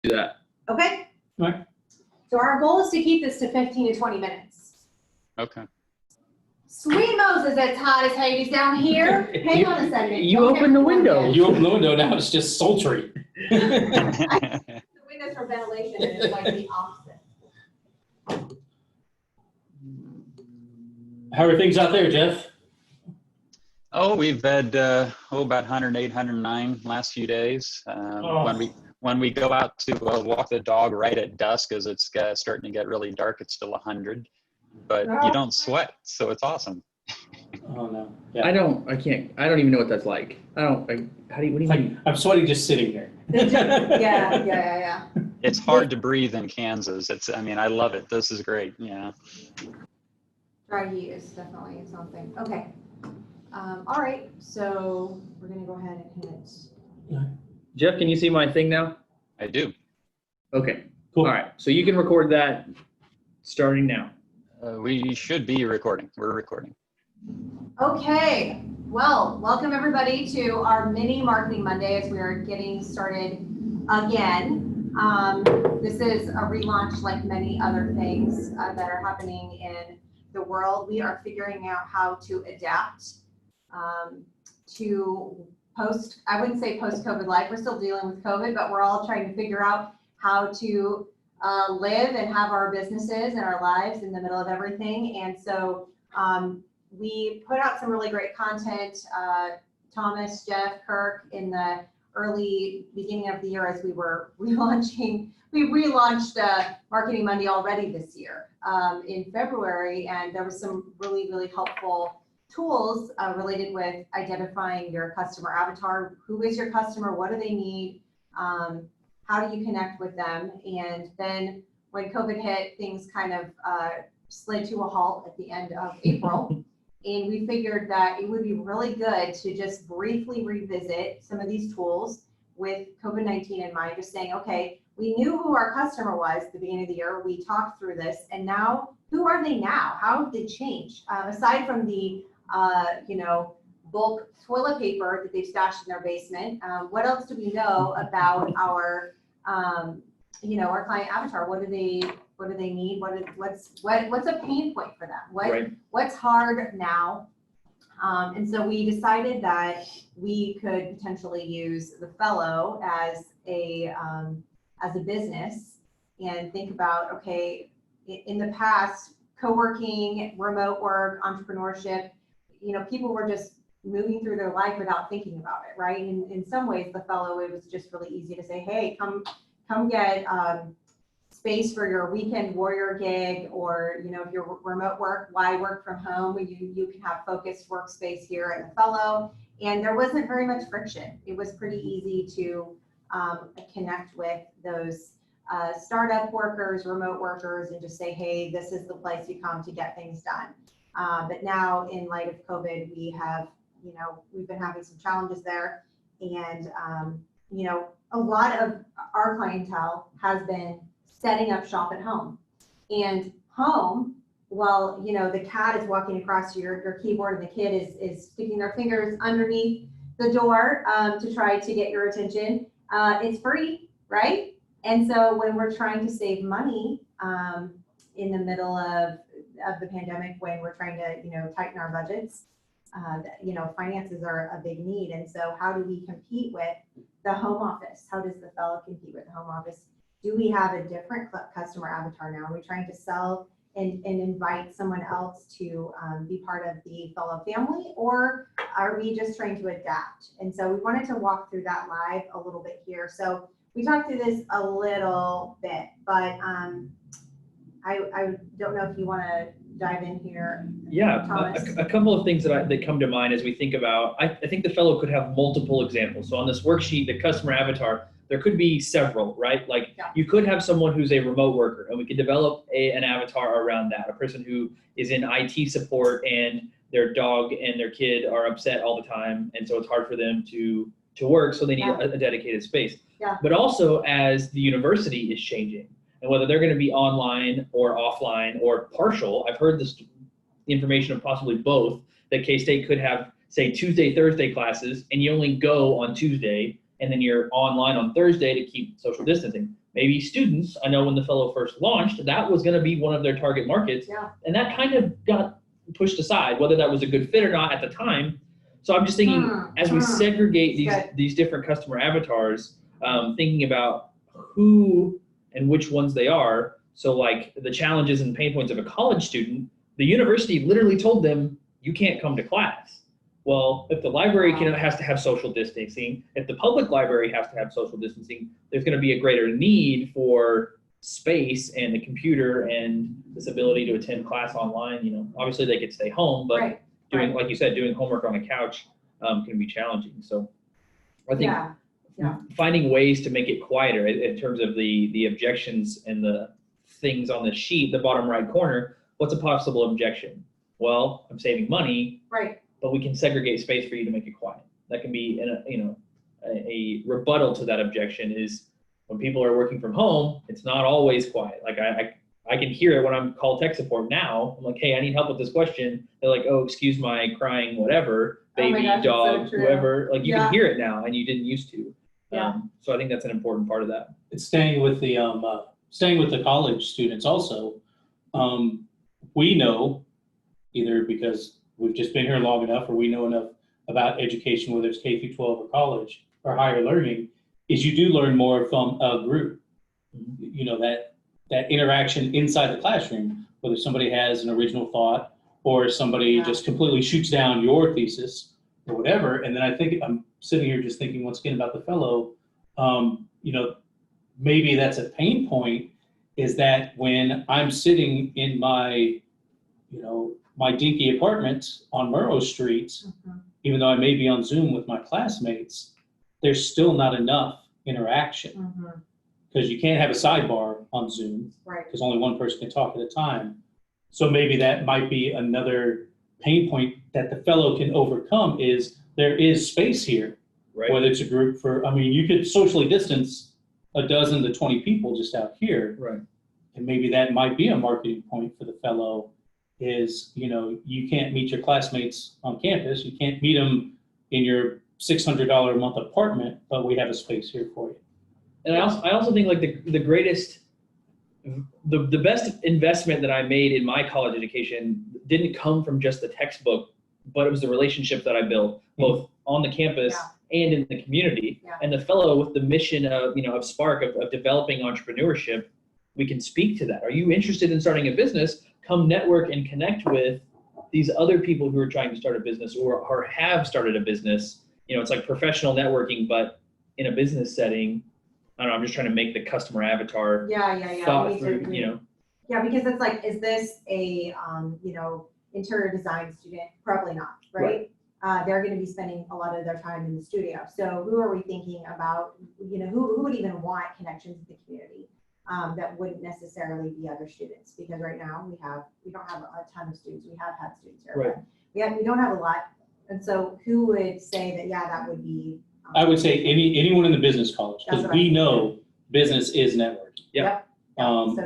do that. Okay. All right. So our goal is to keep this to 15 to 20 minutes. Okay. Sweet Moses, it's hot as Hades down here. Hang on a second. You Don't open get the warm window. yet. You open the window, now it's just sultry. The windows for ventilation, and it's like the opposite. How are things out there, Jeff? Oh, we've had about 108, 109 last few days. When we go out to walk the dog right at dusk, as it's starting to get really dark, it's still 100. But you don't sweat, so it's awesome. Oh no. Yeah. I don't even know what that's like. What do you mean? I'm sweating just sitting here. Yeah. It's hard to breathe in Kansas. I love it. This is great. Yeah. Dry heat is definitely something. Okay. All right. So we're gonna go ahead and hit. Jeff, can you see my thing now? I do. Okay. Cool. All right. So you can record that starting now. We should be recording. We're recording. Okay. Well, welcome everybody to our mini Marketing Monday as we are getting started again. This is a relaunch like many other things that are happening in the world. We are figuring out how to adapt to I wouldn't say post-COVID life. We're still dealing with COVID, but we're all trying to figure out how to live and have our businesses and our lives in the middle of everything. And so we put out some really great content, Thomas, Jeff, Kirk, in the early beginning of the year as we were relaunching. We relaunched Marketing Monday already this year in February, and there was some really, really helpful tools related with identifying your customer avatar. Who is your customer? What do they need? How do you connect with them? And then when COVID hit, things kind of slid to a halt at the end of April. And we figured that it would be really good to just briefly revisit some of these tools with COVID-19 in mind, just saying, okay, we knew who our customer was at the beginning of the year. We talked through this, and now who are they now? How have they changed? Aside from the bulk toilet paper that they've stashed in their basement, what else do we know about our our client avatar? What do they need? What's a pain point for them? What's hard now? And so we decided that we could potentially use the Fellow as a business and think about, okay, in the past, co-working, remote work, entrepreneurship, people were just moving through their life without thinking about it, right? In some ways, the Fellow, it was just really easy to say, hey, come get space for your weekend warrior gig, or if you're remote work, why work from home when you can have focused workspace here at the Fellow. And there wasn't very much friction. It was pretty easy to connect with those startup workers, remote workers, and just say, hey, this is the place you come to get things done. But now, in light of COVID, we have, we've been having some challenges there, and a lot of our clientele has been setting up shop at home. And home, while the cat is walking across your keyboard and the kid is sticking their fingers underneath the door to try to get your attention, it's free, right? And so when we're trying to save money in the middle of the pandemic, when we're trying to tighten our budgets, finances are a big need. And so how do we compete with the home office? How does the Fellow compete with the home office? Do we have a different customer avatar now? Are we trying to sell and invite someone else to be part of the Fellow family, or are we just trying to adapt? And so we wanted to walk through that live a little bit here. So we talked through this a little bit, but I don't know if you want to dive in here. Yeah, a couple of things that come to mind as we think about, I think the Fellow could have multiple examples. So on this worksheet, the customer avatar, there could be several, right? Like you could have someone who's a remote worker, and we could develop an avatar around that, a person who is in IT support and their dog and their kid are upset all the time, and so it's hard for them to work, so they need a dedicated space. But also, as the university is changing, and whether they're going to be online or offline or partial, I've heard this information of possibly both, that K-State could have, say, Tuesday, Thursday classes, and you only go on Tuesday, and then you're online on Thursday to keep social distancing. maybe students. I know when the fellow first launched, that was going to be one of their target markets. Yeah. And that kind of got pushed aside, whether that was a good fit or not at the time. So I'm just thinking, as we segregate these different customer avatars, thinking about who and which ones they are. So like the challenges and pain points of a college student, the university literally told them, you can't come to class. Well, if the library has to have social distancing, if the public library has to have social distancing, there's going to be a greater need for space and a computer and this ability to attend class online. You know, obviously they could stay home, but like you said, doing homework on a couch can be challenging. So I think finding ways to make it quieter in terms of the objections and the things on the sheet, the bottom right corner, what's a possible objection? Well, I'm saving money, but we can segregate space for you to make it quiet. That can be, a rebuttal to that objection is when people are working from home, it's not always quiet. Like I can hear it when I'm called tech support now. I'm like, hey, I need help with this question. They're like, oh, excuse my crying, whatever, baby, dog, whoever. Like you can hear it now and you didn't used to. So I think that's an important part of that. It's staying with the college students also. We know, either because we've just been here long enough or we know enough about education, whether it's K through 12 or college or higher learning, is you do learn more from a group. You know, that interaction inside the classroom, whether somebody has an original thought or somebody just completely shoots down your thesis or whatever. And then I think I'm sitting here just thinking once again about the fellow, maybe that's a pain point, is that when I'm sitting in my, my dinky apartment on Murrow Street, even though I may be on Zoom with my classmates, there's still not enough interaction because you can't have a sidebar on Zoom because only one person can talk at a time. So maybe that might be another pain point that the fellow can overcome is there is space here, whether it's a group you could socially distance a dozen to 20 people just out here. And maybe that might be a marketing point for the fellow is, you can't meet your classmates on campus. You can't meet them in your $600 a month apartment, but we have a space here for you. And I also think like the greatest, the best investment that I made in my college education didn't come from just the textbook, but it was the relationship that I built both on the campus and in the community. And the fellow with the mission of Spark, of developing entrepreneurship, we can speak to that. Are you interested in starting a business? Come network and connect with these other people who are trying to start a business or have started a business. It's like professional networking, but in a business setting. I don't know, I'm just trying to make the customer avatar thought through, Yeah, because it's like, is this a, interior design student? Probably not, right? They're going to be spending a lot of their time in the studio. So who are we thinking about, who would even want connections with the community that wouldn't necessarily be other students? Because right now we don't have a ton of students. We have had students here, but we don't have a lot. And so who would say that, that would be, I would say anyone in the business college, because we know business is networking.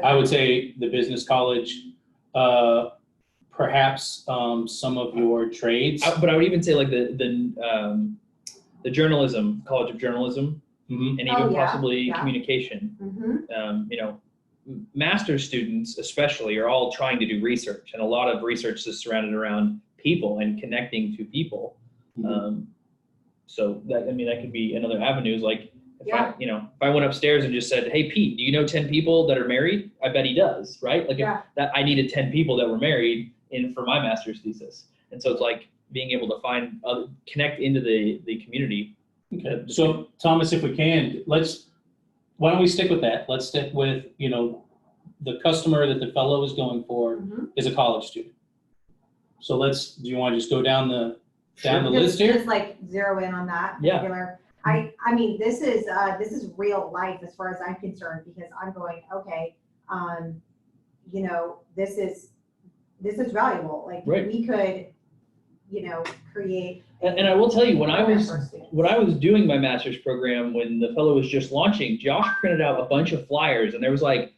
I would say the business college, perhaps some of your trades. But I would even say like the journalism, College of Journalism, and even possibly communication. Master's students especially are all trying to do research, and a lot of research is surrounded around people and connecting to people. So that could be another avenue. Is like if I went upstairs and just said, "Hey Pete, do you know 10 people that are married?" I bet he does, right? Like if that I needed 10 people that were married for my master's thesis, and so it's like being able to connect into the community. Okay. So Thomas, if we can, why don't we stick with that? Let's stick with the customer that the fellow is going for is a college student. So do you want to just go down the list here? Just like zero in on that particular. I mean, this is real life as far as I'm concerned, because I'm going, okay, this is valuable. Like we could, create. And I will tell you, when I was doing my master's program, when the fellow was just launching, Josh printed out a bunch of flyers, and it was like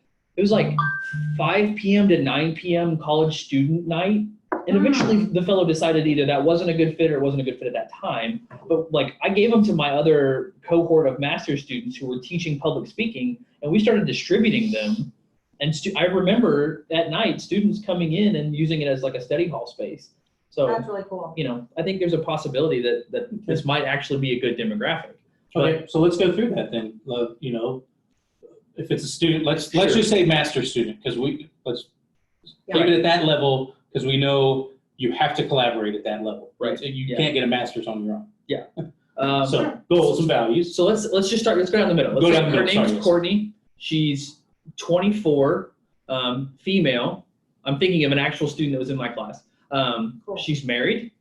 5 p.m. to 9 p.m. college student night. And eventually the fellow decided either that wasn't a good fit or it wasn't a good fit at that time. But like I gave them to my other cohort of master's students who were teaching public speaking, and we started distributing them. And I remember at night students coming in and using it as like a study hall space. So, That's really cool. you know, I think there's a possibility that this might actually be a good demographic. Okay, so let's go through that then. You know, if it's a student, let's just say master student, because let's Yeah. keep it at that level, because we know you have to collaborate at that level. Right. So you Yeah. can't get a master's on your own. So Sure. goals and values. So let's just start. Let's go down the middle. Go down the Her middle, name's sorry. Courtney. She's 24, female. I'm thinking of an actual student that was in my class. Cool. She's married.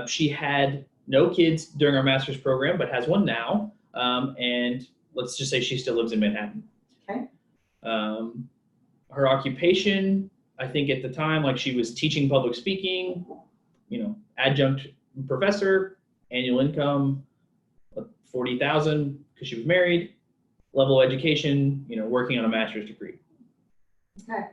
She had no kids during our master's program, but has one now. And let's just say she still lives in Manhattan. Okay. Her occupation, I think at the time, like she was teaching public speaking, you know, adjunct professor, annual income, 40,000 because she was married, level of education, you know, working on a master's degree. Okay.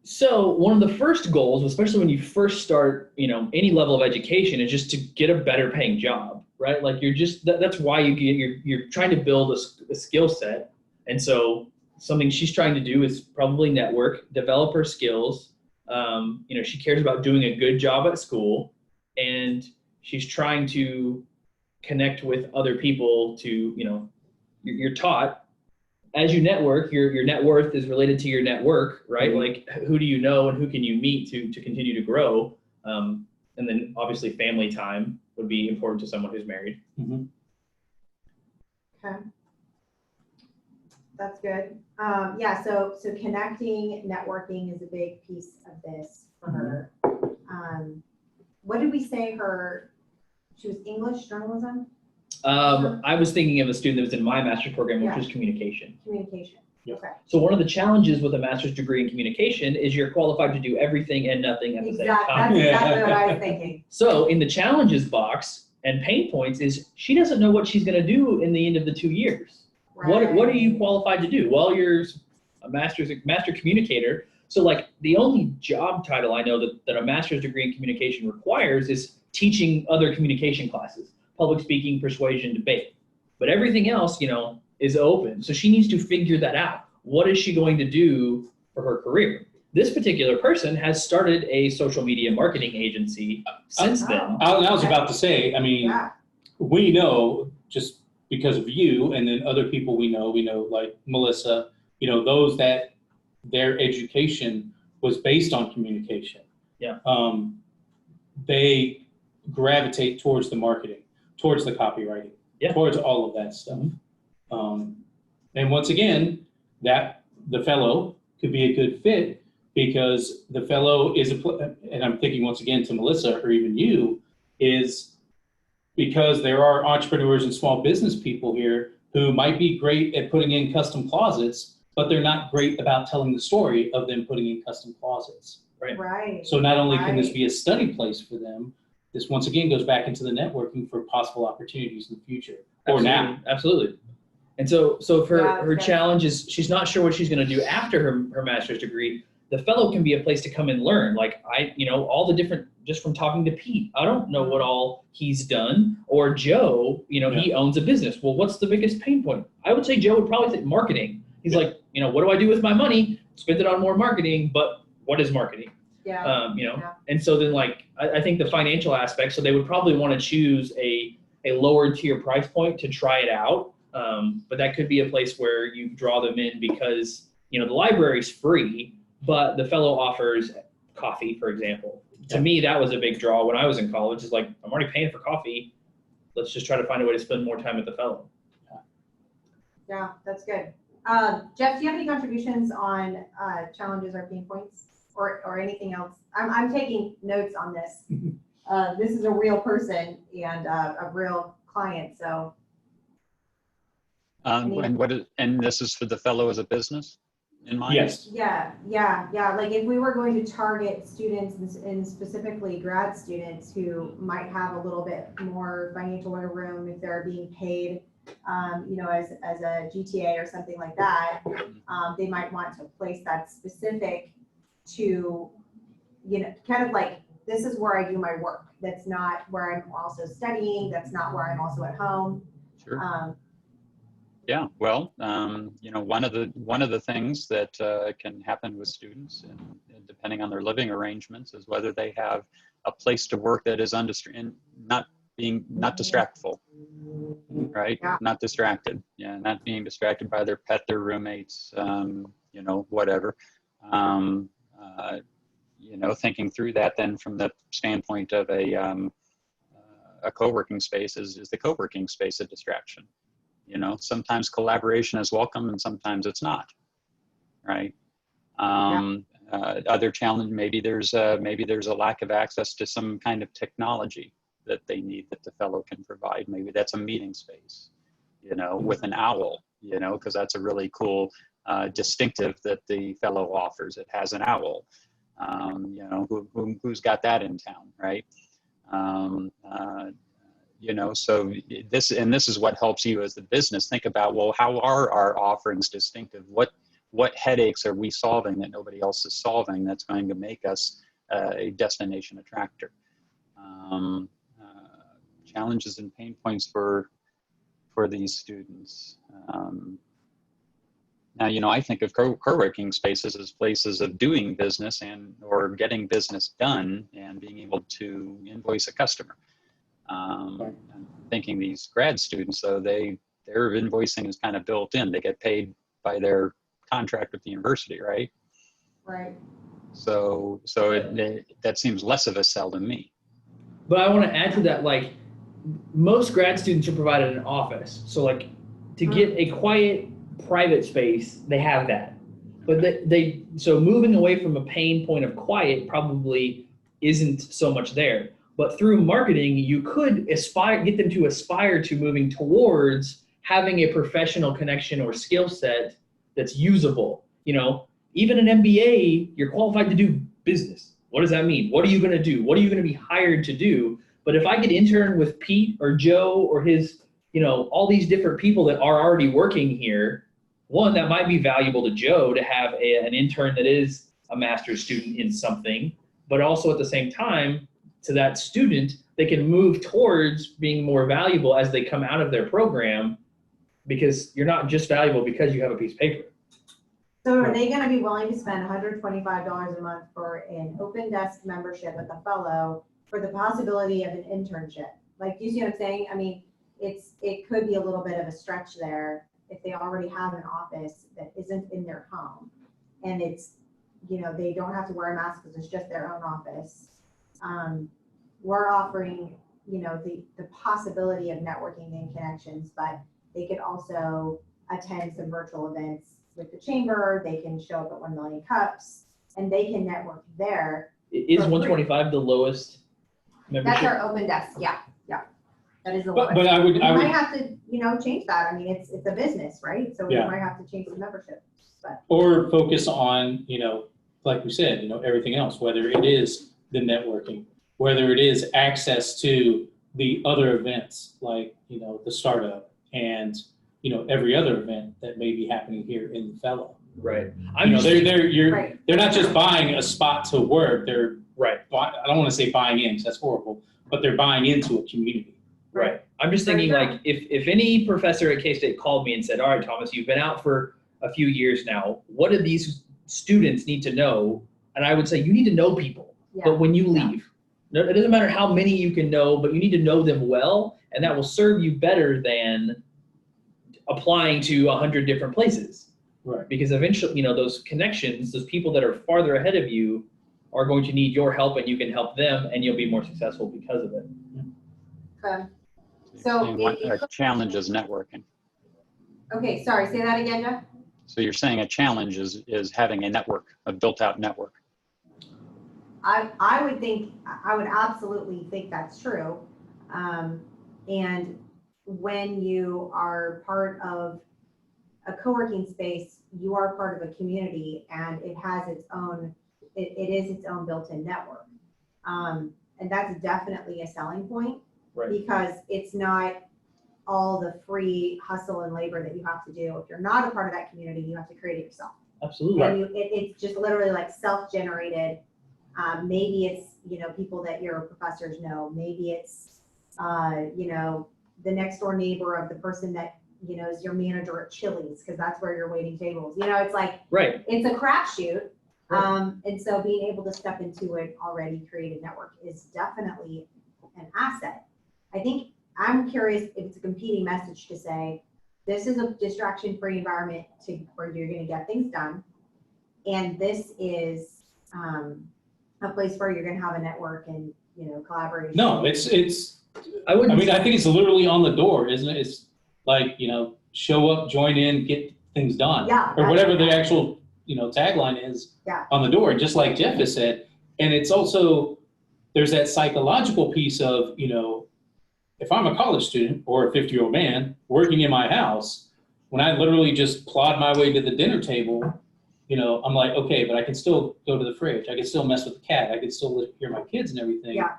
So one of the first goals, especially when you first start, you know, any level of education, is just to get a better paying job, right? Like you're just, that's why you're trying to build a skill set. And so something she's trying to do is probably network, develop her skills. You know, she cares about doing a good job at school, and she's trying to connect with other people to, you know, you're taught as you network, your net worth is related to your network, right? Mm-hmm. Like who do you know and who can you meet to continue to grow? And then obviously family time would be important to someone who's married. Mm-hmm. Okay. That's good. Yeah, so connecting, networking is a big piece of this for her. What did we say she was English journalism? I was thinking of a student that was in my master's program, which Yeah. was communication. Communication. Yep. Okay. So one of the challenges with a master's degree in communication is you're qualified to do everything and nothing at the same Exactly. time. That's exactly what I was thinking. So in the challenges box and pain points is she doesn't know what she's going to do in the end of the 2 years. What are you qualified to do? Well, you're a master communicator. So like the only job title I know that a master's degree in communication requires is teaching other communication classes, public speaking, persuasion, debate. But everything else, you know, is open. So she needs to figure that out. What is she going to do for her career? This particular person has started a social media marketing agency since then. I was about to say, I mean, Yeah. we know just because of you and then other people we know like Melissa, you know, those that their education was based on communication. Yeah. They gravitate towards the marketing, towards the copywriting, Yeah. towards all of that stuff. And once again, that the fellow could be a good fit because the fellow is and I'm thinking once again to Melissa or even you, is because there are entrepreneurs and small business people here who might be great at putting in custom closets, but they're not great about telling the story of them putting in custom closets. Right. So not only can this Right. be a study place for them, this once again goes back into the networking for possible opportunities in the future or now. Absolutely. And so for Yeah, her okay. challenge is she's not sure what she's going to do after her master's degree. The fellow can be a place to come and learn. Like all the different, just from talking to Pete, I don't know what all he's done. Or Joe, he owns a business. Well, what's the biggest pain point? I would say Joe would probably say marketing. He's like, what do I do with my money? Spend it on more marketing, but what is marketing? Yeah. And so then I think the financial aspect, so they would probably want to choose a lower tier price point to try it out. But that could be a place where you draw them in because, the library's free, but the fellow offers coffee, for example. To me, that was a big draw when I was in college. It's like, I'm already paying for coffee. Let's just try to find a way to spend more time with the fellow. Yeah, that's good. Jeff, do you have any contributions on challenges or pain points or anything else? I'm taking notes on this. This is a real person and a real client, so. And this is for the fellow as a business in mind? Yes. Yeah. Like if we were going to target students and specifically grad students who might have a little bit more financial wiggle room if they're being paid, as a GTA or something like that, they might want to place that specific to you know, kind of like, this is where I do my work. That's not where I'm also studying. That's not where I'm also at home. Sure. Yeah, well, you know, one of the things that can happen with students, and depending on their living arrangements, is whether they have a place to work that is not distractful, right? Yeah. Not distracted, yeah, not being distracted by their pet, their roommates, you know, whatever. You know, thinking through that, then from the standpoint of a co-working space, is the co-working space a distraction? You know, sometimes collaboration is welcome and sometimes it's not, right? Other challenge, maybe there's a lack of access to some kind of technology that they need that the fellow can provide. Maybe that's a meeting space, you know, with an owl, you know, because that's a really cool distinctive that the fellow offers. It has an owl. You know, who's got that in town, right? You know, so this is what helps you as the business think about, well, how are our offerings distinctive? What headaches are we solving that nobody else is solving that's going to make us a destination attractor? Challenges and pain points for these students. Now, you know, I think of co-working spaces as places of doing business or getting business done and being able to invoice a customer. I'm thinking these grad students, though, their invoicing is kind of built in. They get paid by their contract with the university, right? Right. So that seems less of a sell to me. But I want to add to that, like, most grad students are provided an office. So, like, to get a quiet, private space, they have that. But so moving away from a pain point of quiet probably isn't so much there. But through marketing, you could get them to aspire to moving towards having a professional connection or skill set that's usable. You know, even an MBA, you're qualified to do business. What does that mean? What are you going to do? What are you going to be hired to do? But if I could intern with Pete or Joe or his, you know, all these different people that are already working here, one, that might be valuable to Joe to have an intern that is a master's student in something, but also at the same time, to that student, they can move towards being more valuable as they come out of their program, because you're not just valuable because you have a piece of paper. So are they gonna be willing to spend $125 a month for an open desk membership with a fellow for the possibility of an internship? Like, do you see what I'm saying? I mean, it could be a little bit of a stretch there if they already have an office that isn't in their home. And it's, you know, they don't have to wear a mask because it's just their own office. We're offering, you know, the possibility of networking and connections, but they could also attend some virtual events with the chamber. They can show up at 1 Million Cups and they can network there. Is 125 the lowest membership? That's our open desk. Yeah. That is the But lowest. I would We might have to, you know, change that. I mean, it's a business, right? So we Yeah. might have to change the membership. But or focus on, you know, like we said, you know, everything else, whether it is the networking, whether it is access to the other events like, you know, the startup and, you know, every other event that may be happening here in the fellow. Right. You know, Right. they're not just buying a spot to work. They're Right. I don't want to say buying in because that's horrible, but they're buying into a community. Right. I'm just thinking, like, if any professor at K-State called me and said, all right, Thomas, you've been out for a few years now, what do these students need to know? And I would say, you need to know people, yeah. but when you leave, no, it doesn't matter how many you can know, but you need to know them well, and that will serve you better than applying to 100 different places. Right. Because eventually, you know, those connections, those people that are farther ahead of you are going to need your help, and you can help them, and you'll be more successful because of it. Okay. So a challenge is networking. Okay, sorry, say that again, Jeff. So you're saying a challenge is having a network, a built-out network. I would absolutely think that's true. And when you are part of a co-working space, you are part of a community, and it has its own, it is its own built-in network. And that's definitely a selling point. Right. Because it's not all the free hustle and labor that you have to do. If you're not a part of that community, you have to create it yourself. Absolutely. And it's just literally like self-generated Maybe it's, people that your professors know. Maybe it's, the next door neighbor of the person that, is your manager at Chili's, because that's where you're waiting tables. It's like, Right. it's a crapshoot. Right. And so being able to step into an already created network is definitely an asset. I think I'm curious if it's a competing message to say, this is a distraction-free environment where you're going to get things done. And this is a place where you're going to have a network and, collaboration. No, it's, I wouldn't. I think it's literally on the door, isn't it? It's like, show up, join in, get things done. Yeah. Or whatever the actual, tagline is Yeah. on the door, just like Jeff has said. And it's also, there's that psychological piece of, if I'm a college student or a 50-year-old man working in my house, when I literally just plod my way to the dinner table, I'm like, okay, but I can still go to the fridge. I can still mess with the cat. I can still hear my kids and everything. Yeah.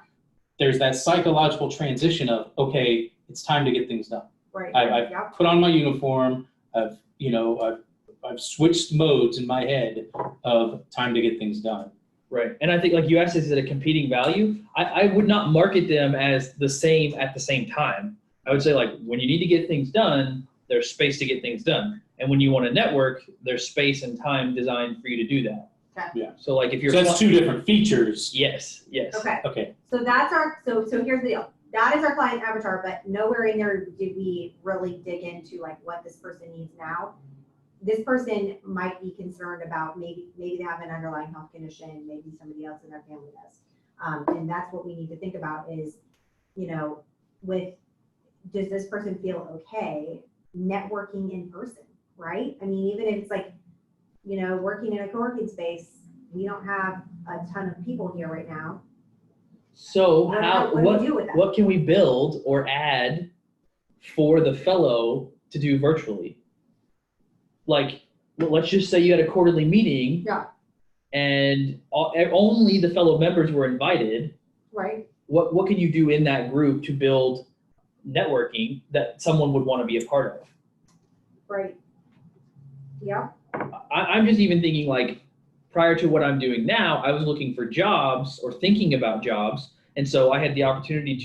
There's that psychological transition of, okay, it's time to get things done. Right. I've Yep. put on my uniform. I've switched modes in my head of time to get things done. Right. And I think, like you asked, is it a competing value? I would not market them as the same at the same time. I would say, like, when you need to get things done, there's space to get things done. And when you want to network, there's space and time designed for you to do that. Okay. Yeah. So, like, if you're. So that's two different features. Yes. Yes. Okay. Okay. So that's so here's the deal. That is our client avatar, but nowhere in there did we really dig into like what this person needs now. This person might be concerned about maybe they have an underlying health condition, maybe somebody else in their family does. And that's what we need to think about is, does this person feel okay networking in person, right? I mean, even if it's like, working in a co-working space, we don't have a ton of people here right now. So What do we do with that? what can we build or add for the fellow to do virtually? Like, let's just say you had a quarterly meeting. Yeah. And only the fellow members were invited. Right. What can you do in that group to build networking that someone would want to be a part of? Right. Yeah. I'm just even thinking, like, prior to what I'm doing now, I was looking for jobs or thinking about jobs. And so I had the opportunity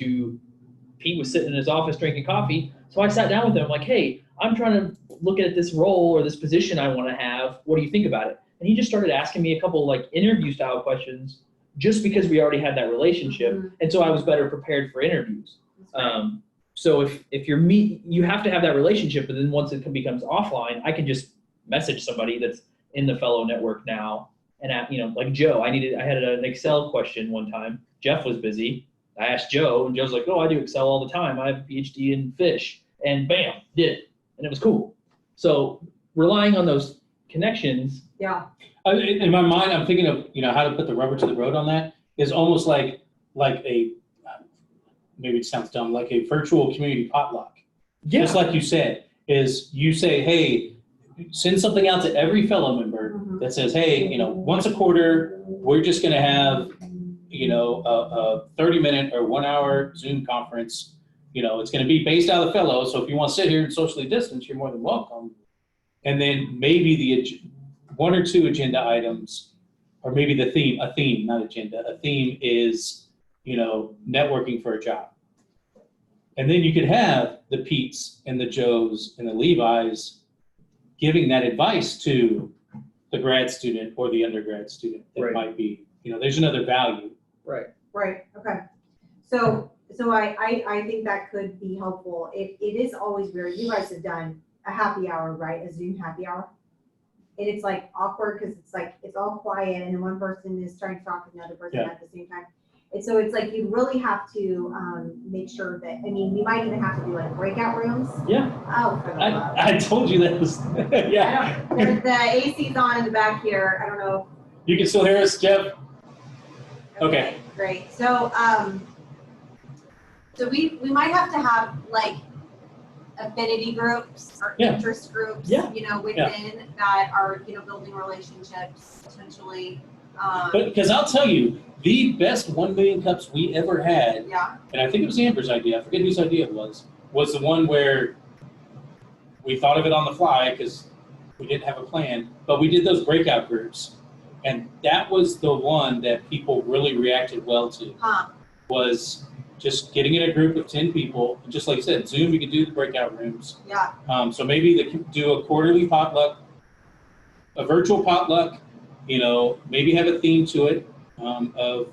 Pete was sitting in his office drinking coffee. So I sat down with him, I'm like, hey, I'm trying to look at this role or this position I want to have. What do you think about it? And he just started asking me a couple like interview style questions just because we already had that relationship. Mm-hmm. And so I was better prepared for interviews. So if you're you have to have that relationship, but then once it becomes offline, I can just message somebody that's in the fellow network now. And like Joe, I had an Excel question one time. Jeff was busy. I asked Joe, and Joe's like, oh, I do Excel all the time. I have a PhD in fish. And bam, did it. And it was cool. So relying on those connections. Yeah. In my mind, I'm thinking of, how to put the rubber to the road on that is almost like a, maybe it sounds dumb, like a virtual community potluck. Yeah. Just like you said, is you say, hey, send something out to every fellow member that says, hey, once a quarter, we're just going to have, a 30-minute or 1-hour Zoom conference. It's going to be based out of the fellow. So if you want to sit here and socially distance, you're more than welcome. And then maybe the 1 or 2 agenda items, or maybe a theme, not agenda. A theme is, networking for a job. And then you could have the Petes and the Joes and the Levis giving that advice to the grad student or the undergrad student that Right. might be, there's another value. Right. Right. Okay. So I think that could be helpful. It is always weird. You guys have done a happy hour, right? A Zoom happy hour. And it's like awkward because it's like, it's all quiet and then one person is trying to talk to another person at the same time. And so it's like, you really have to make sure that, we might even have to do like breakout rooms. Yeah. Oh, for the love. I told you that was, yeah. The AC's on in the back here. I don't know. You can still hear us, Jeff? Okay. Great. So, so we might have to have like affinity groups or interest groups, within that are, building relationships potentially. Because I'll tell you, the best 1 million cups we ever had, and I think it was Amber's idea, I forget whose idea it was the one where we thought of it on the fly because we didn't have a plan, but we did those breakout groups. And that was the one that people really reacted well to, Huh, was just getting in a group of 10 people. Just like you said, Zoom, you can do the breakout rooms. yeah, So maybe they can do a quarterly potluck, a virtual potluck, maybe have a theme to it of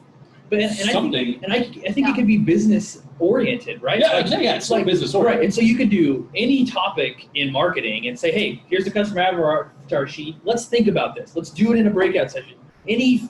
But something. I think it could be business oriented, right? Yeah, Like, yeah, it's like business oriented. right. And so you could do any topic in marketing and say, hey, here's the customer avatar sheet. Let's think about this. Let's do it in a breakout session. Any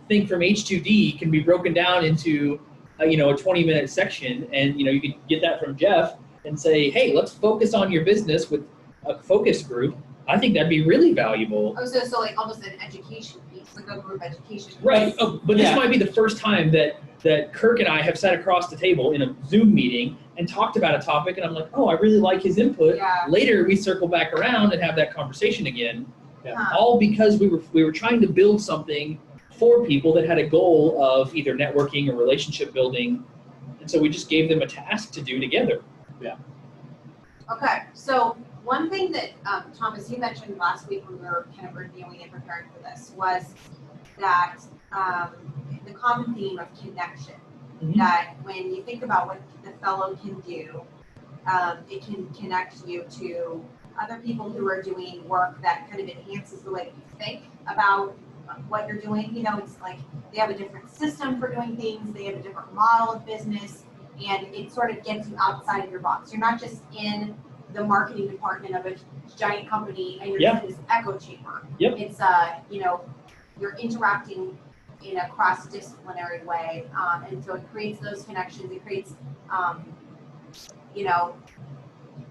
thing from H2D can be broken down into a 20-minute section, and you could get that from Jeff and say, hey, let's focus on your business with a focus group. I think that'd be really valuable. oh, so like almost an education piece, like a group education piece. Right. Oh, but Yeah. this might be the first time that Kirk and I have sat across the table in a Zoom meeting and talked about a topic, and I'm like, oh, I really like his input. Yeah. Later, we circle back around and have that conversation again, Huh. all because we were trying to build something for people that had a goal of either networking or relationship building, and so we just gave them a task to do together. Okay, so one thing that, Thomas, you mentioned last week when we were kind of reviewing and preparing for this was that the common theme of connection. Mhm. That when you think about what the fellow can do, it can connect you to other people who are doing work that kind of enhances the way that you think about what you're doing. It's like they have a different system for doing things, they have a different model of business, and it sort of gets you outside of your box. You're not just in the marketing department of a giant company and you're Yeah. just in this echo chamber. Yep. It's you're interacting in a cross-disciplinary way, and so it creates those connections. It creates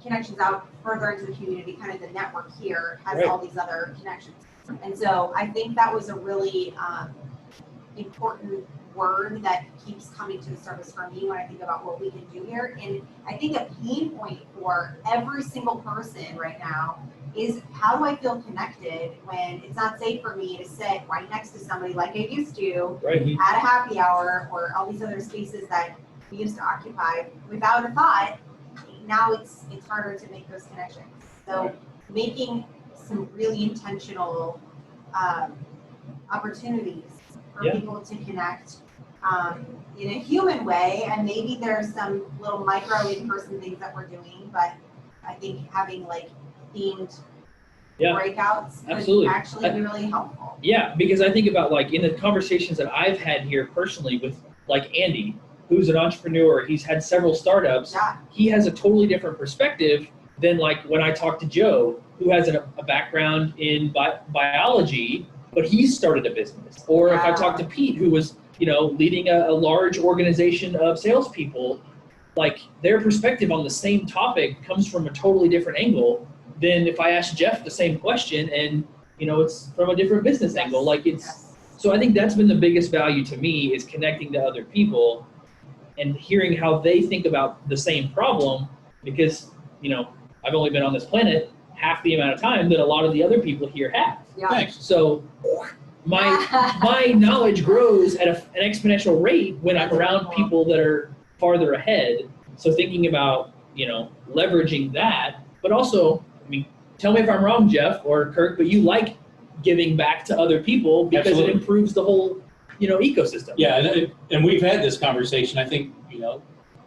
connections out further into the community. Kind of the network here has Right. all these other connections, and so I think that was a really important word that keeps coming to the surface for me when I think about what we can do here. And I think a pain point for every single person right now is, how do I feel connected when it's not safe for me to sit right next to somebody like I used to Right. at a happy hour, or all these other spaces that we used to occupy without a thought. Now it's harder to make those connections. So making some really intentional opportunities for Yeah. people to connect in a human way, and maybe there's some little micro in-person things that we're doing, but I think having like themed Yeah. breakouts could Absolutely. actually be really helpful. Yeah, because I think about like in the conversations that I've had here personally with like Andy, who's an entrepreneur, he's had several startups. Yeah, He has a totally different perspective than like when I talk to Joe, who has a background in biology, but he's started a business. Or if I talk to Pete, who was leading a large organization of salespeople, like their perspective on the same topic comes from a totally different angle than if I ask Jeff the same question and it's from a different business angle. Like so I think that's been the biggest value to me, is connecting to other people and hearing how they think about the same problem, because I've only been on this planet half the amount of time that a lot of the other people here have. yeah. Thanks. So my knowledge grows at an exponential rate when I'm around people that are farther ahead. So thinking about leveraging that, but also, tell me if I'm wrong, Jeff or Kirk, but you like giving back to other people because Absolutely. it improves the whole ecosystem. Yeah, and we've had this conversation. I think,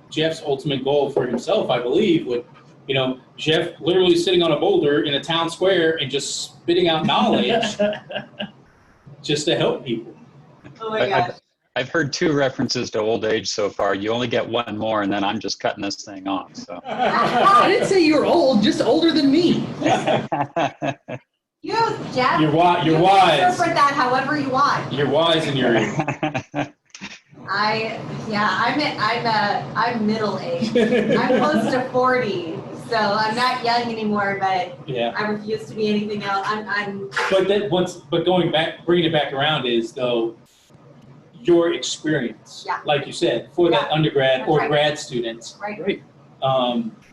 Jeff's ultimate goal for himself, I believe, would, Jeff literally sitting on a boulder in a town square and just spitting out knowledge just to help people. Oh my gosh. I've heard 2 references to old age so far. You only get 1 more, and then I'm just cutting this thing off. So. I didn't say you were old, just older than me. You, Jeff. You're you wise. can interpret that however you want. You're wise and you're. I'm middle aged. I'm close to 40, so I'm not young anymore, but Yeah. I refuse to be anything else. I'm But going back, bringing it back around is, though, your experience. Yeah. Like you said, for that Yeah. undergrad That's or right. grad students, right. Right.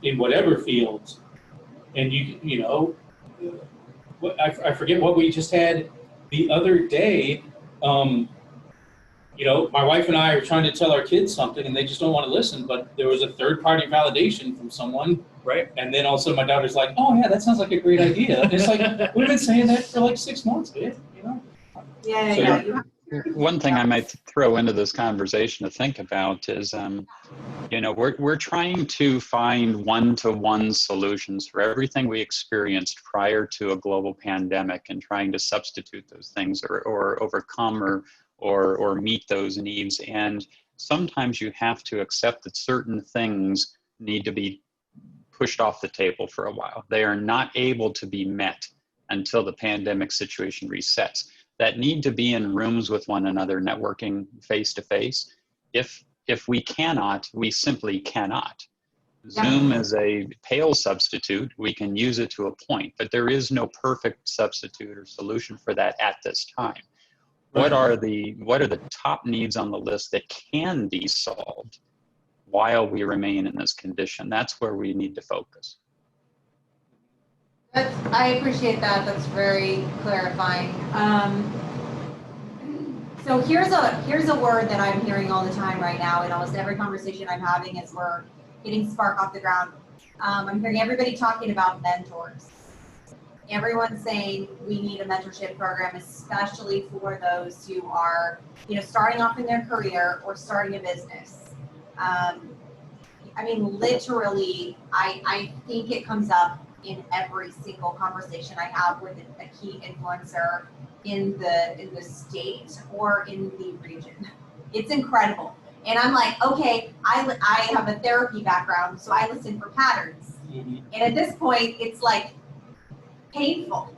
in whatever fields, and I forget what we just had the other day. My wife and I are trying to tell our kids something, and they just don't want to listen. But there was a third-party validation from someone, Right. and then all of a sudden my daughter's like, "Oh yeah, that sounds like a great idea." And it's like, we've been saying that for like 6 months, man. Yeah, So yeah, you- One thing I might throw into this conversation to think about is, we're trying to find one-to-one solutions for everything we experienced prior to a global pandemic, and trying to substitute those things or overcome or meet those needs. And sometimes you have to accept that certain things need to be pushed off the table for a while. They are not able to be met until the pandemic situation resets. That need to be in rooms with one another, networking face to face. If we cannot, we simply cannot. Zoom is a pale substitute. We can use it to a point, but there is no perfect substitute or solution for that at this time. What are the top needs on the list that can be solved while we remain in this condition? That's where we need to focus. I appreciate that. That's very clarifying. So here's a word that I'm hearing all the time right now in almost every conversation I'm having as we're getting Spark off the ground. I'm hearing everybody talking about mentors. Everyone's saying we need a mentorship program, especially for those who are, starting off in their career or starting a business. I mean, literally, I think it comes up in every single conversation I have with a key influencer in the state or in the region. It's incredible. And I'm like, okay, I have a therapy background, so I listen for patterns. And at this point, it's like painful,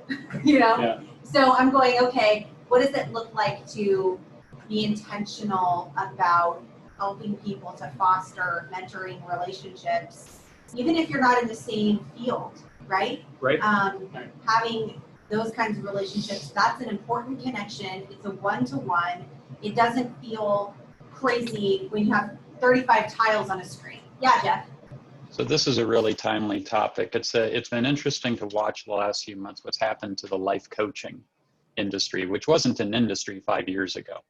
Yeah. So I'm going, okay, what does it look like to be intentional about helping people to foster mentoring relationships, even if you're not in the same field, right? Right. Having those kinds of relationships, that's an important connection. It's a one-to-one. It doesn't feel crazy when you have 35 tiles on a screen. Yeah, Jeff. So this is a really timely topic. It's been interesting to watch the last few months what's happened to the life coaching industry, which wasn't an industry 5 years ago,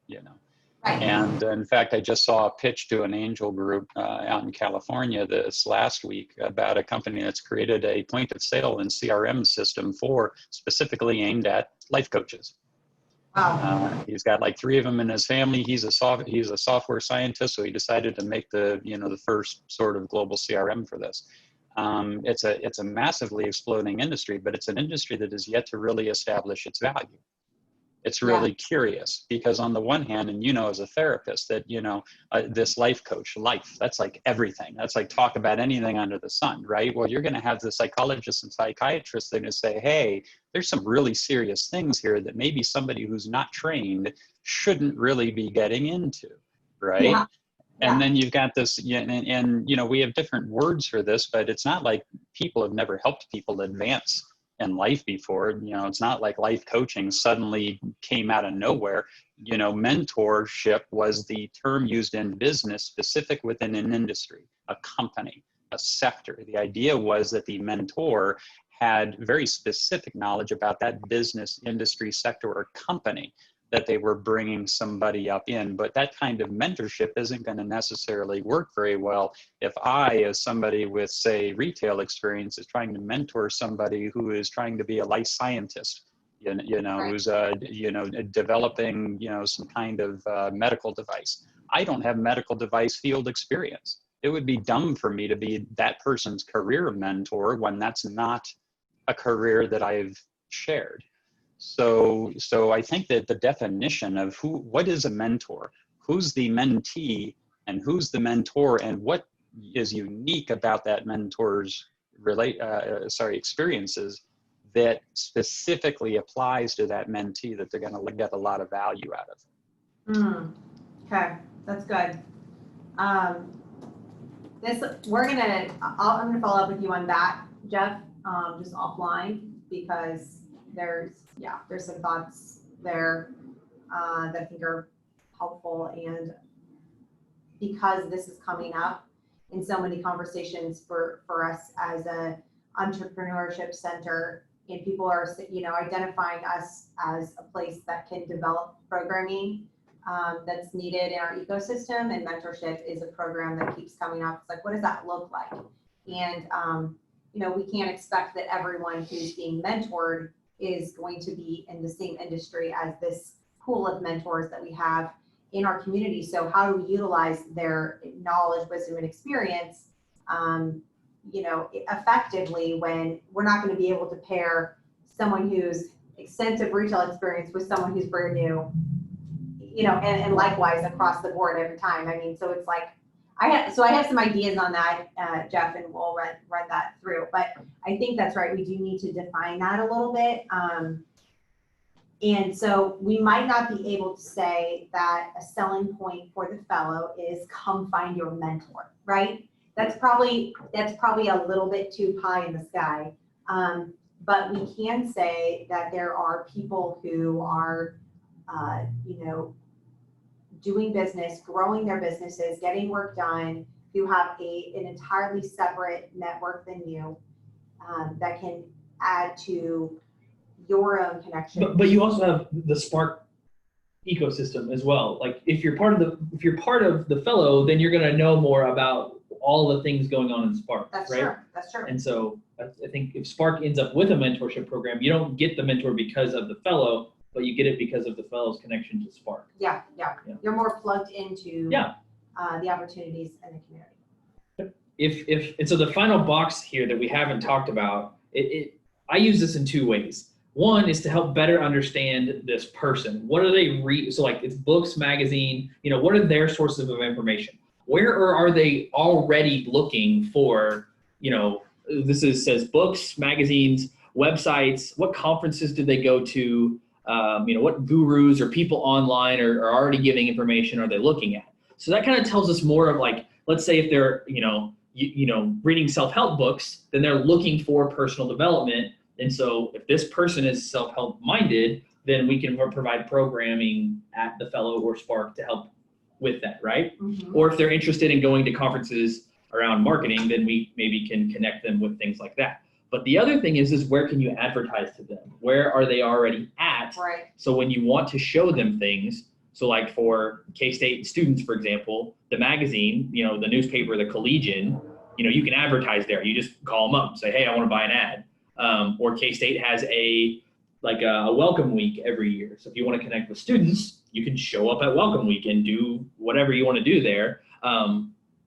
Right. And in fact, I just saw a pitch to an angel group out in California this last week about a company that's created a point of sale and CRM system specifically aimed at life coaches. Wow. He's got like 3 of them in his family. He's a software scientist, so he decided to make the first sort of global CRM for this. It's a massively exploding industry, but it's an industry that is yet to really establish its value. It's really curious because on the one hand, and as a therapist that, this life coach, that's like everything. That's like talk about anything under the sun, right? Well, you're going to have the psychologists and psychiatrists that are going to say, hey, there's some really serious things here that maybe somebody who's not trained shouldn't really be getting into, right? Yeah. And then you've got this, and we have different words for this, but it's not like people have never helped people advance in life before. It's not like life coaching suddenly came out of nowhere. Mentorship was the term used in business specific within an industry, a company, a sector. The idea was that the mentor had very specific knowledge about that business, industry, sector, or company that they were bringing somebody up in. But that kind of mentorship isn't going to necessarily work very well if I, as somebody with, say, retail experience, is trying to mentor somebody who is trying to be a life scientist, Right. who's, developing, some kind of medical device. I don't have medical device field experience. It would be dumb for me to be that person's career mentor when that's not a career that I've shared. So I think that the definition of what is a mentor, who's the mentee, and who's the mentor, and what is unique about that mentor's experiences that specifically applies to that mentee that they're going to get a lot of value out of. Okay, that's good. I'm gonna follow up with you on that, Jeff, just offline, because there's some thoughts there that I think are helpful, and because this is coming up in so many conversations for us as a entrepreneurship center, and people are identifying us as a place that can develop programming that's needed in our ecosystem, and mentorship is a program that keeps coming up. It's like, what does that look like? And we can't expect that everyone who's being mentored is going to be in the same industry as this pool of mentors that we have in our community. So how do we utilize their knowledge, wisdom, and experience, effectively when we're not going to be able to pair someone who's extensive retail experience with someone who's brand new, and likewise across the board every time. I mean, so it's like, I have some ideas on that, Jeff, and we'll run that through. But I think that's right. We do need to define that a little bit. And so we might not be able to say that a selling point for the fellow is come find your mentor, right? That's probably a little bit too pie in the sky. But we can say that there are people who are, doing business, growing their businesses, getting work done, who have an entirely separate network than you, that can add to your own connection. But you also have the Spark ecosystem as well. Like if you're part of the fellow, then you're going to know more about all the things going on in Spark. That's right? true. That's true. And so I think if Spark ends up with a mentorship program, you don't get the mentor because of the fellow, but you get it because of the fellow's connection to Spark. Yeah. You're more plugged into the opportunities in the community. And so the final box here that we haven't talked about, I use this in two ways. One is to help better understand this person. What are they so like it's books, magazine, what are their sources of information? Where are they already looking for, says books, magazines, websites, what conferences did they go to? What gurus or people online are already giving information are they looking at? So that kind of tells us more of like, let's say if they're, reading self-help books, then they're looking for personal development. And so if this person is self-help minded, then we can provide programming at the fellow or Spark to help with that, right? Mm-hmm. Or if they're interested in going to conferences around marketing, then we maybe can connect them with things like that. But the other thing is where can you advertise to them? Where are they already at? Right. So when you want to show them things, so like for K-State students, for example, the magazine, the newspaper, the Collegian, you can advertise there. You just call them up, say, hey, I want to buy an ad. Or K-State has a welcome week every year. So if you want to connect with students, you can show up at welcome week and do whatever you want to do there.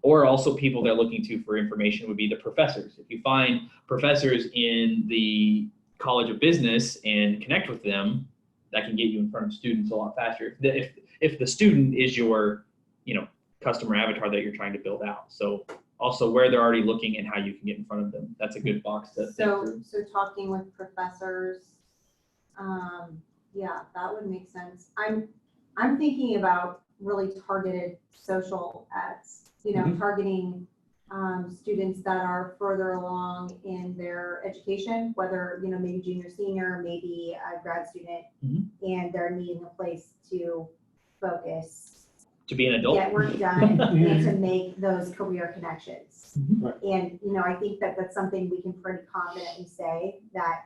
Or also people they're looking to for information would be the professors. If you find professors in the College of Business and connect with them, that can get you in front of students a lot faster. If the student is your, customer avatar that you're trying to build out. So also where they're already looking and how you can get in front of them. That's a good box to think through. So talking with professors, that would make sense. I'm thinking about really targeted social ads, targeting students that are further along in their education, whether, maybe junior, senior, maybe a grad student, and they're needing a place to focus, To be an adult. get work done, and to make those career connections. Mhm. Right. And, I think that that's something we can pretty confidently say that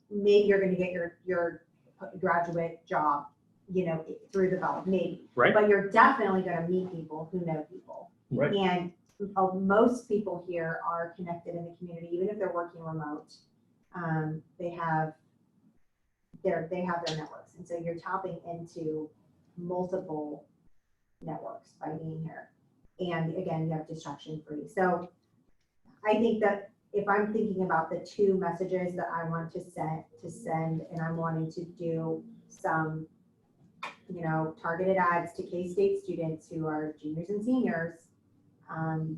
maybe you're going to get your graduate job, through the belt, maybe. Right. But you're definitely going to meet people who know people. Right. And most people here are connected in the community, even if they're working remote. They have their networks. And so you're tapping into multiple networks by being here. And again, you have distraction free. So I think that if I'm thinking about the two messages that I want to send, and I'm wanting to do some, targeted ads to K-State students who are juniors and seniors, I'd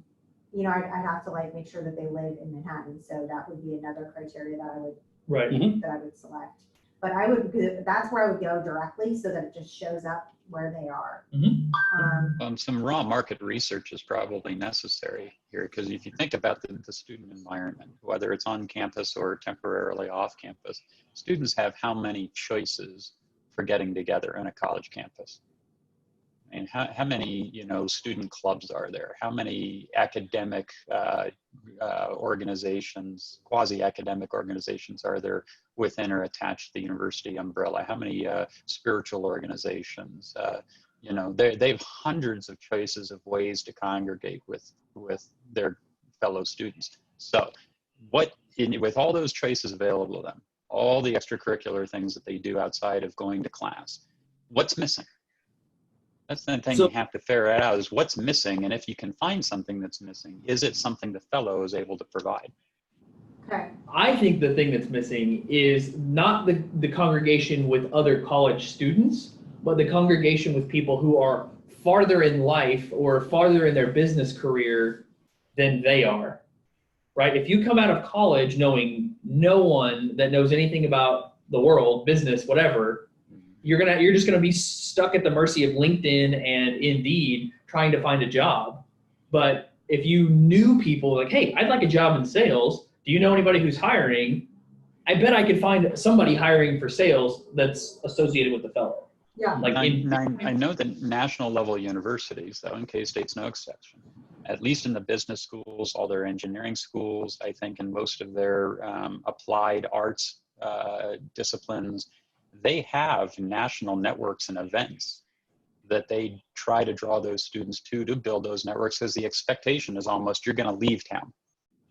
have to make sure that they live in Manhattan. So that would be another criteria that I would select. But that's where I would go directly so that it just shows up where they are. Some raw market research is probably necessary here, because if you think about the student environment, whether it's on campus or temporarily off campus, students have how many choices for getting together in a college campus? And how many, student clubs are there? How many academic organizations, quasi-academic organizations are there within or attached to the university umbrella? How many spiritual organizations? They have hundreds of choices of ways to congregate with their fellow students. So with all those choices available to them, all the extracurricular things that they do outside of going to class, what's missing? That's the thing So- you have to ferret out is what's missing. And if you can find something that's missing, is it something the fellow is able to provide? Okay, I think the thing that's missing is not the congregation with other college students, but the congregation with people who are farther in life or farther in their business career than they are, right? If you come out of college knowing no one that knows anything about the world, business, whatever, you're just gonna be stuck at the mercy of LinkedIn and Indeed trying to find a job. But if you knew people like, hey, I'd like a job in sales, do you know anybody who's hiring? I bet I could find somebody hiring for sales that's associated with the fellow. yeah, Like I know that national level universities, though, and K-State's no exception, at least in the business schools, all their engineering schools, I think in most of their applied arts disciplines, they have national networks and events that they try to draw those students to build those networks, because the expectation is almost you're going to leave town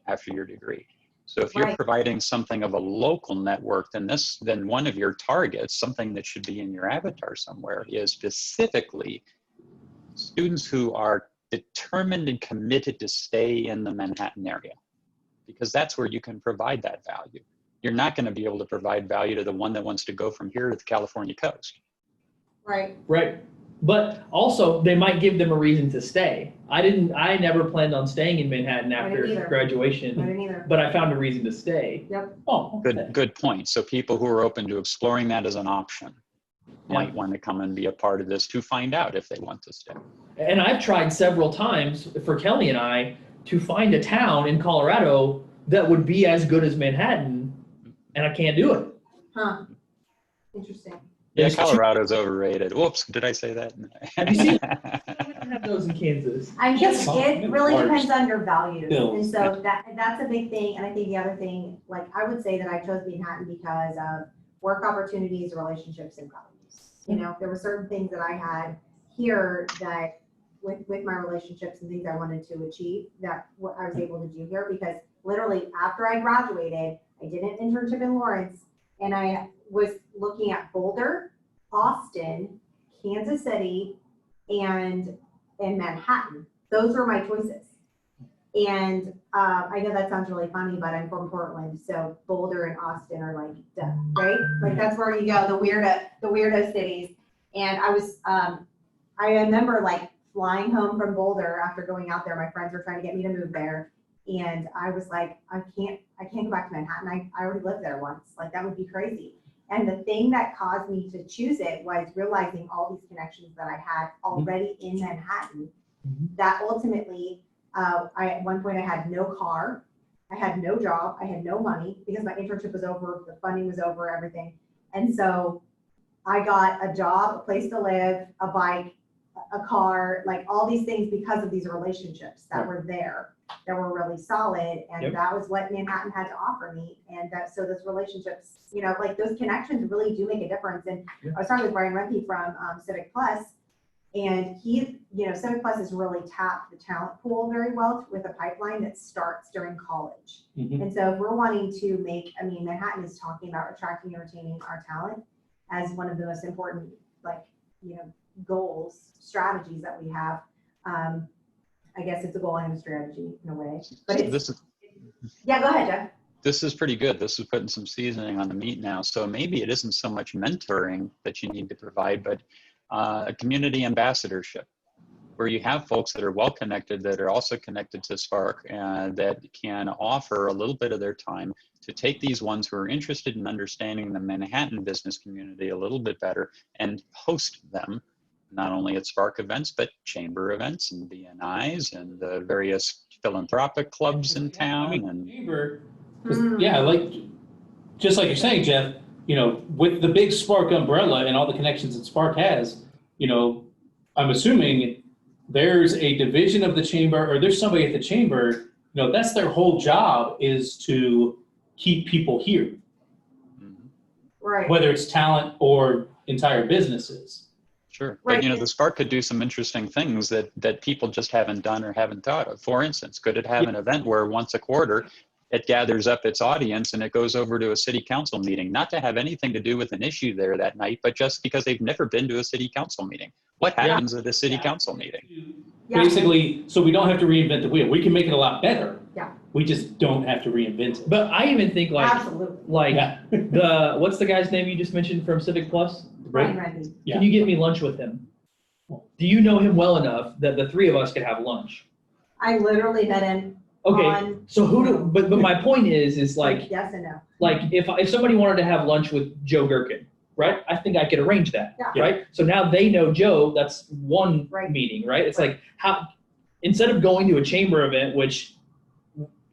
after your degree. So if you're Right. providing something of a local network, then one of your targets, something that should be in your avatar somewhere, is specifically students who are determined and committed to stay in the Manhattan area, because that's where you can provide that value. You're not going to be able to provide value to the one that wants to go from here to the California coast. right, Right. But also they might give them a reason to stay. I never planned on staying in Manhattan I didn't either. after I graduation, didn't either. but I found a reason to stay. Yep, Oh, okay. Good point. So people who are open to exploring that as an option might want to come and be a part of this to find out if they want to stay. And I've tried several times for Kelly and I to find a town in Colorado that would be as good as Manhattan, and I can't do it. huh, interesting. Yeah, There's two- Colorado's overrated. Whoops, did I say that? Have you seen- We don't have those in Kansas. I mean, Yes. it really Large depends on your values, and bills. so that's a big thing, and I think the other thing, like, I would say that I chose Manhattan because of work opportunities, relationships, and values. You know, there were certain things that I had here that with my relationships and things I wanted to achieve, that what I was able to do here, because literally after I graduated, I did an internship in Lawrence, and I was looking at Boulder, Austin, Kansas City, and Manhattan. Those were my choices. And I know that sounds really funny, but I'm from Portland, so Boulder and Austin are like, duh, right? Like that's where you go, the weirdo cities. And I remember like flying home from Boulder after going out there. My friends were trying to get me to move there, and I was like, I can't go back to Manhattan. I already lived there once. Like that would be crazy. And the thing that caused me to choose it was realizing all these connections that I had already in Manhattan. That ultimately, at one point I had no car, I had no job, I had no money because my internship was over, the funding was over, everything. And so I got a job, a place to live, a bike, a car, like all these things because of these relationships that were there, that were really solid. And Yep. that was what Manhattan had to offer me. And so those relationships, you know, like those connections really do make a difference. And Yeah. I was talking with Brian Rempe from Civic Plus, and he, you know, Civic Plus has really tapped the talent pool very well with a pipeline that starts during college. Mhm. And so if we're wanting to make, I mean, Manhattan is talking about attracting and retaining our talent as one of the most important, like, you know, goals, strategies that we have. I guess it's a goal and a strategy in a way, but it's, yeah, go ahead, Jeff. This is pretty good. This is putting some seasoning on the meat now. So maybe it isn't so much mentoring that you need to provide, but a community ambassadorship, where you have folks that are well connected, that are also connected to Spark, and that can offer a little bit of their time to take these ones who are interested in understanding the Manhattan business community a little bit better and host them, not only at Spark events, but chamber events and BNIs and the various philanthropic clubs in town. I mean, And chamber, 'cause, yeah, like, just like you're saying, Jeff, you know, with the big Spark umbrella and all the connections that Spark has, you know, I'm assuming there's a division of the chamber, or there's somebody at the chamber, you know, that's their whole job, is to keep people here, Right. whether it's talent or entire businesses. sure. Right. But, you know, the Spark could do some interesting things that people just haven't done or haven't thought of. For instance, could it have an event where once a quarter it gathers up its audience and it goes over to a city council meeting, not to have anything to do with an issue there that night, but just because they've never been to a city council meeting. What Yeah. happens at a city council meeting? Yeah. Basically, so we don't have to reinvent the wheel. We can make it a lot better. Yeah. We just don't have to reinvent it. But I even think Absolutely. Yeah. what's the guy's name you just mentioned from Civic Plus? Brian Rendy. Yeah. Can you get me lunch with him? Do you know him well enough that the three of us could have lunch? I literally met him Okay, on. so but my point is like, Yes and no. like if somebody wanted to have lunch with Joe Gherkin, right? I think I could arrange that, Yeah. right? So now they know Joe, that's one Right. meeting, right? It's like how, instead of going to a chamber event, which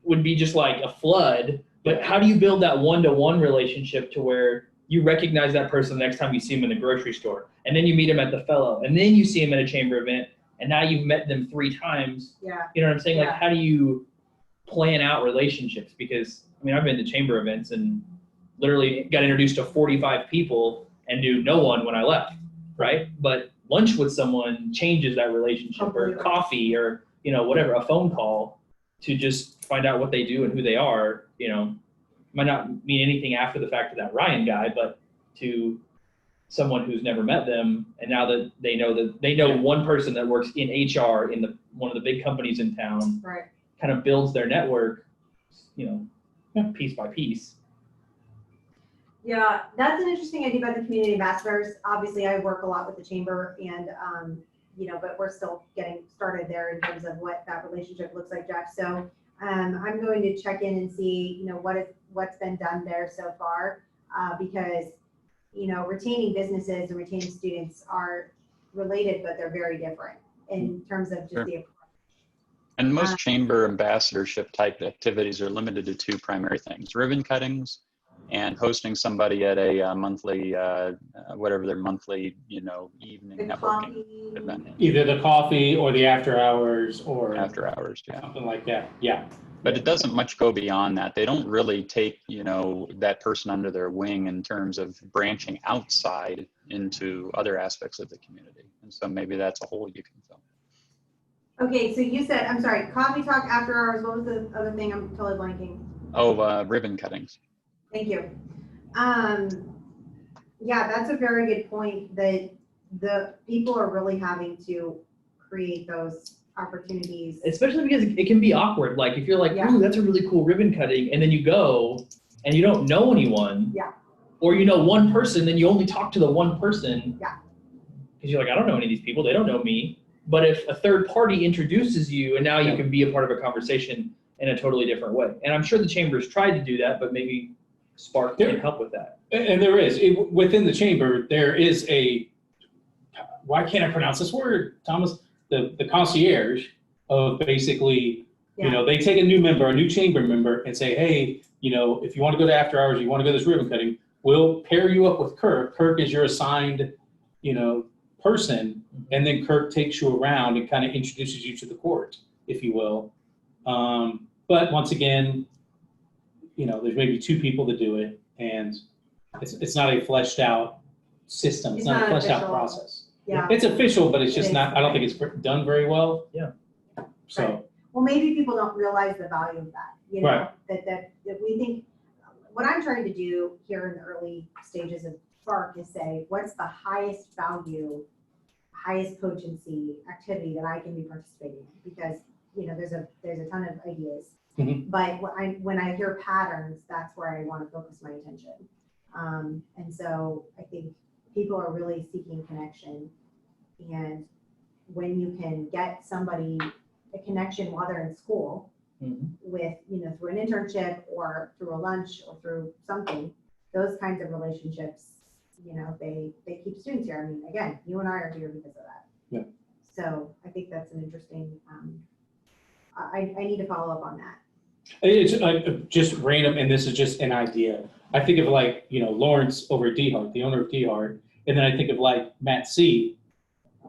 would be just like a flood, but how do you build that one-to-one relationship to where you recognize that person the next time you see him in the grocery store, and then you meet him at the fellow, and then you see him at a chamber event, and now you've met them 3 times. Yeah. You know what I'm saying? Like, Yeah. how do you plan out relationships? Because, I mean, I've been to chamber events and literally got introduced to 45 people and knew no one when I left, right? But lunch with someone changes that relationship, or Completely. coffee, or, you know, whatever, a phone call to just find out what they do and who they are, you know, might not mean anything after the fact to that Ryan guy, but to someone who's never met them, and now that they know one person that works in HR in one of the big companies in town, Right. kind of builds their network, you know, piece by piece. Yeah, that's an interesting idea about the community ambassadors. Obviously, I work a lot with the chamber and, you know, but we're still getting started there in terms of what that relationship looks like, Jeff. So I'm going to check in and see, you know, what's been done there so far, because, you know, retaining businesses and retaining students are related, but they're very different in terms of just Sure. the approach. And most chamber ambassadorship type activities are limited to 2 primary things: ribbon cuttings and hosting somebody at a monthly, whatever their monthly, you know, evening The networking coffee. event is. Either the coffee or the after hours or After hours, yeah. something like that. Yeah. But it doesn't much go beyond that. They don't really take, you know, that person under their wing in terms of branching outside into other aspects of the community. And so maybe that's a hole you can fill. Okay, so you said, I'm sorry, coffee talk after hours. What was the other thing? I'm totally blanking. Oh, ribbon cuttings. Thank you. Yeah, that's a very good point, that the people are really having to create those opportunities. Especially because it can be awkward. Like if you're like, Yeah. ooh, that's a really cool ribbon cutting, and then you go and you don't know anyone. Yeah. Or you know one person, then you only talk to the one person. Yeah. Because you're like, I don't know any of these people, they don't know me. But if a third party introduces you, and now you Yeah. can be a part of a conversation in a totally different way. And I'm sure the chamber's tried to do that, but maybe Spark can help with that. And there is, within the chamber, there is why can't I pronounce this word, Thomas? The concierge of basically, Yeah. you know, they take a new chamber member and say, hey, you know, if you want to go to after hours, you want to go to this ribbon cutting, we'll pair you up with Kirk. Kirk is your assigned, you know, person. And then Kirk takes you around and kind of introduces you to the court, if you will. But once again, you know, there's maybe 2 people to do it, and it's not a fleshed out system. It's not a fleshed out official. process. Yeah. It's official, but it's It just is. not, I don't think it's done very well. Yeah. So, Well, maybe people don't realize the value of that, you know, Right. that we think, what I'm trying to do here in the early stages of Spark is say, what's the highest value, highest potency activity that I can be participating in? Because, you know, there's a ton of ideas. Mhm. But when I hear patterns, that's where I want to focus my attention. And so I think people are really seeking connection. And when you can get somebody a connection while they're in school with, you know, through an internship or through a lunch or through something, those kinds of relationships, you know, they keep students here. I mean, again, you and I are here because of that. Yeah. So I think that's an interesting, I need to follow up on that. it's just random, and this is just an idea. I think of like, you know, Lawrence over at DeHart, the owner of DeHart, and then I think of like Matt C.,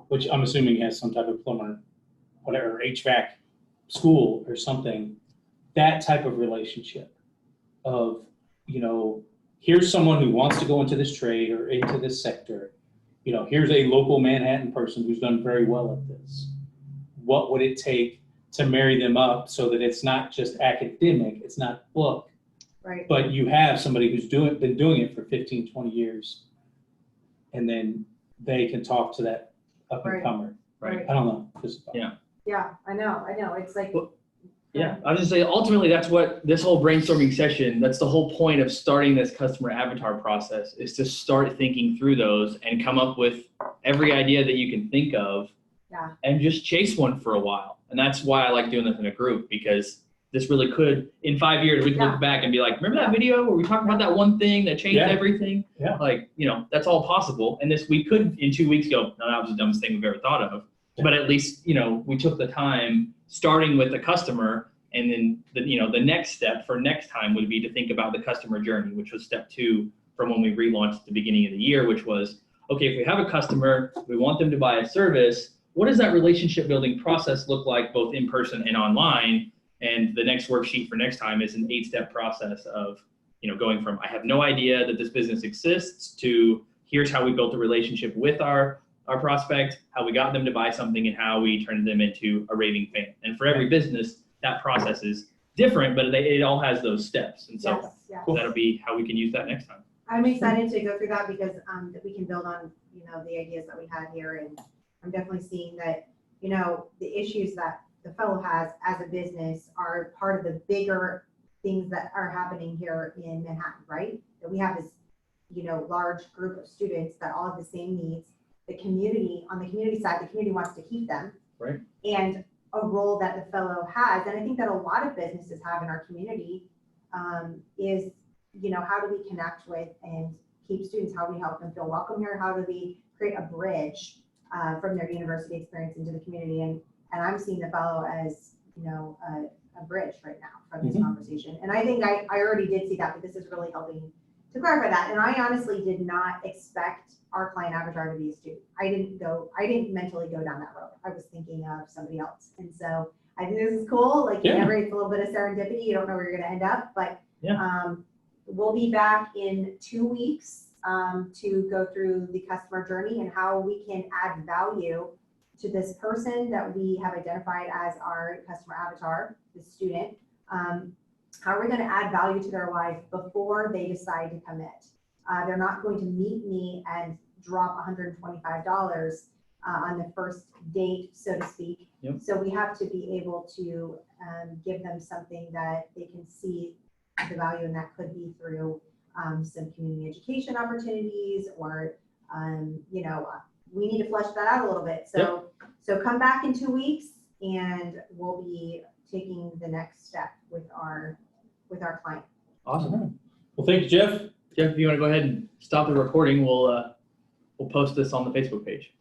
which I'm assuming has some type of plumber, whatever, HVAC school or something. That type of relationship of, you know, here's someone who wants to go into this trade or into this sector. You know, here's a local Manhattan person who's done very well at this. What would it take to marry them up so that it's not just academic, it's not book, Right. but you have somebody who's been doing it for 15, 20 years. And then they can talk to that up and comer. Right. I don't know. Just, Yeah. Yeah, I know. It's like. Well, Yeah, I was just saying, ultimately, that's what this whole brainstorming session, that's the whole point of starting this customer avatar process, is to start thinking through those and come up with every idea that you can think of. Yeah. And just chase one for a while. And that's why I like doing this in a group, because this really could, in 5 years, we can Yeah. look back and be like, remember that video where we talked about that one thing that changed Yeah. everything? Yeah. Like, that's all possible. And this, we could in 2 weeks go, no, that was the dumbest thing we've ever thought of. Yeah. But at least, we took the time, starting with the customer, and then the next step for next time would be to think about the customer journey, which was step 2 from when we relaunched at the beginning of the year, which was, okay, if we have a customer, we want them to buy a service, what does that relationship building process look like both in person and online? And the next worksheet for next time is an 8-step process of, going from I have no idea that this business exists to here's how we built a relationship with our prospect, how we got them to buy something, and how we turned them into a raving fan. And for every business, that process is different, but it all has those steps. And so Yes. that'll be how we can use that next time. I'm excited to go through that because that we can build on, the ideas that we had here. And I'm definitely seeing that, the issues that the fellow has as a business are part of the bigger things that are happening here in Manhattan, right? That we have this, large group of students that all have the same needs. The community, on the community side, the community wants to keep them. Right. And a role that the fellow has, and I think that a lot of businesses have in our community, is, how do we connect with and keep students? How do we help them feel welcome here? How do we create a bridge from their university experience into the community? And I'm seeing the fellow as, a bridge right now from this conversation. And I think I already did see that, but this is really helping to clarify that. And I honestly did not expect our client avatar to be a student. I didn't mentally go down that road. I was thinking of somebody else. And so I think this is cool. Like, Yeah. it's a little bit of serendipity. You don't know where you're going to end up, but Yeah. we'll be back in 2 weeks to go through the customer journey and how we can add value to this person that we have identified as our customer avatar, the student. How are we going to add value to their life before they decide to commit? They're not going to meet me and drop $125 on the first date, so to speak. Yep. So we have to be able to give them something that they can see the value, and that could be through some community education opportunities, or we need to flesh that out a little bit. So come back in 2 weeks, and we'll be taking the next step with our client. Awesome. well, thank you, Jeff. Jeff, if you want to go ahead and stop the recording, we'll post this on the Facebook page.